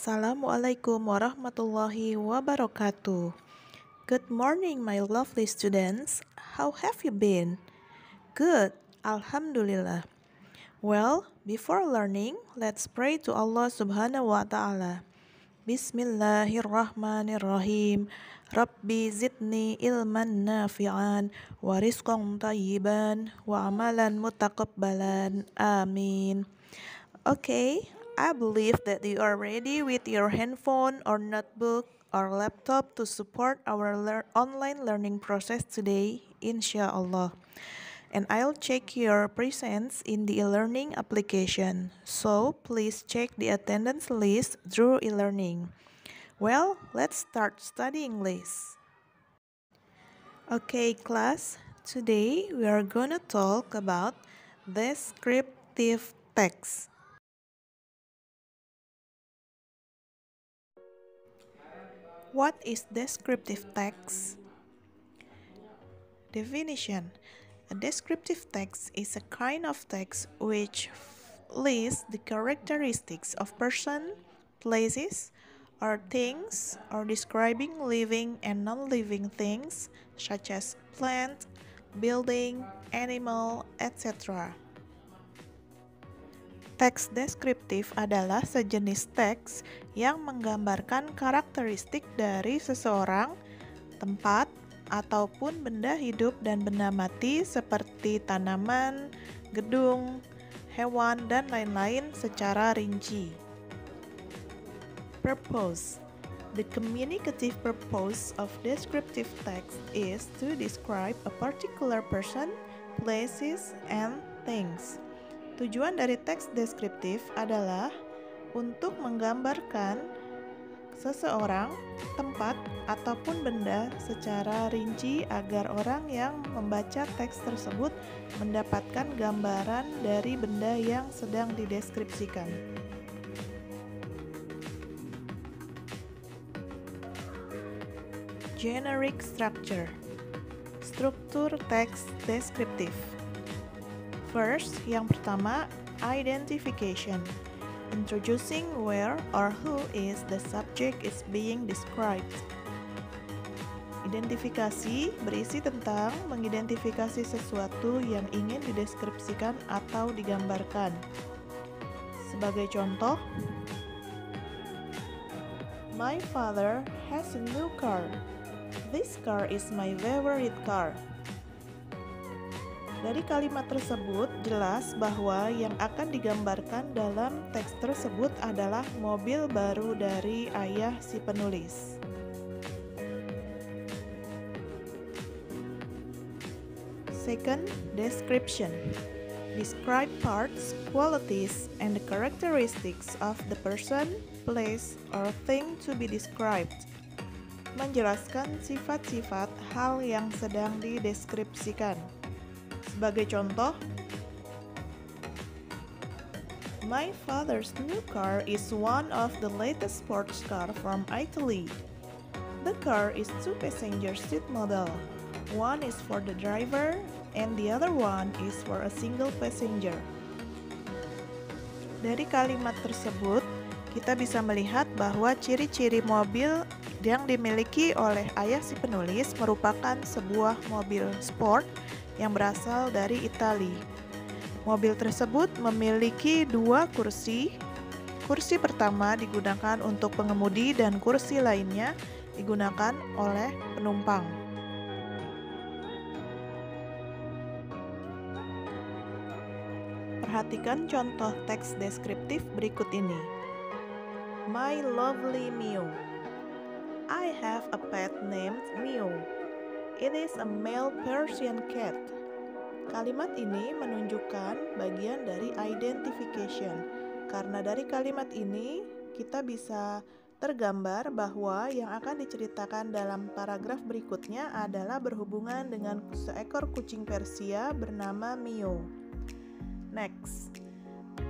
Assalamualaikum warahmatullahi wabarakatuh. Good morning, my lovely students. How have you been? Good, Alhamdulillah. Well, before learning, let's pray to Allah Subhanahu wa Ta'ala. Bismillahirrahmanirrahim. Rabbi zidni ilman nafi'an wa rizqan tayyiban wa amalan mutaqabbalan. Amin. Okay, I believe that you are ready with your handphone or notebook or laptop to support our online learning process today, inshallah. And I'll check your presence in the e-learning application. So please check the attendance list through e-learning. Well, let's start studying English. Okay, class. Today we are gonna talk about descriptive text. What is descriptive text? Definition. A descriptive text is a kind of text which lists the characteristics of person, places, or things, or describing living and non-living things such as plant, building, animal, etc. Teks deskriptif adalah sejenis teks yang menggambarkan karakteristik dari seseorang, tempat, ataupun benda hidup dan benda mati seperti tanaman, gedung, hewan, dan lain-lain secara rinci. Purpose. The communicative purpose of descriptive text is to describe a particular person, places, and things. Tujuan dari teks deskriptif adalah untuk menggambarkan seseorang, tempat, ataupun benda secara rinci agar orang yang membaca teks tersebut mendapatkan gambaran dari benda yang sedang dideskripsikan. Generic structure. Struktur teks deskriptif. First, yang pertama, identification. Introducing where or who is the subject is being described. Identifikasi berisi tentang mengidentifikasi sesuatu yang ingin dideskripsikan atau digambarkan. Sebagai contoh, my father has a new car. This car is my favorite car. Dari kalimat tersebut, jelas bahwa yang akan digambarkan dalam teks tersebut adalah mobil baru dari ayah si penulis. Second, description. Describe parts, qualities, and the characteristics of the person, place, or thing to be described. Menjelaskan sifat-sifat hal yang sedang dideskripsikan. Sebagai contoh, my father's new car is one of the latest sports car from Italy. The car is 2-passenger seat model. One is for the driver and the other one is for a single passenger. Dari kalimat tersebut, kita bisa melihat bahwa ciri-ciri mobil yang dimiliki oleh ayah si penulis merupakan sebuah mobil sport yang berasal dari Italia. Mobil tersebut memiliki 2 kursi. Kursi pertama digunakan untuk pengemudi dan kursi lainnya digunakan oleh penumpang. Perhatikan contoh teks deskriptif berikut ini. My lovely Mio. I have a pet named Mio. It is a male Persian cat. Kalimat ini menunjukkan bagian dari identification. Karena dari kalimat ini, kita bisa tergambar bahwa yang akan diceritakan dalam paragraf berikutnya adalah berhubungan dengan seekor kucing Persia bernama Mio. Next.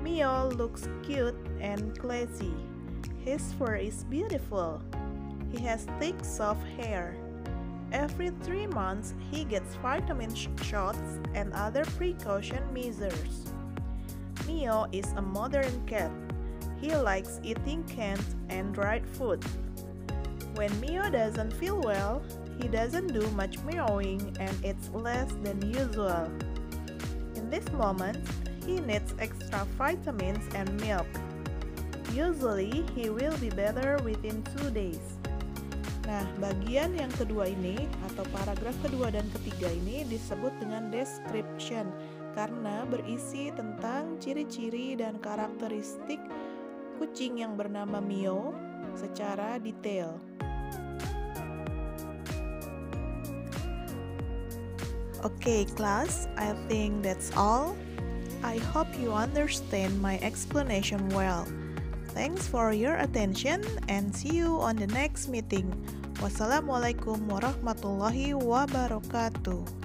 Mio looks cute and classy. His fur is beautiful. He has thick, soft hair. Every 3 months, he gets vitamin shots and other precaution measures. Mio is a modern cat. He likes eating canned and dried food. When Mio doesn't feel well, he doesn't do much meowing and eats less than usual. In this moment, he needs extra vitamins and milk. Usually, he will be better within 2 days. Nah, bagian yang kedua ini atau paragraf kedua dan ketiga ini disebut dengan description karena berisi tentang ciri-ciri dan karakteristik kucing yang bernama Mio secara detail. Okay, class, I think that's all. I hope you understand my explanation well. Thanks for your attention and see you on the next meeting. Wassalamualaikum warahmatullahi wabarakatuh.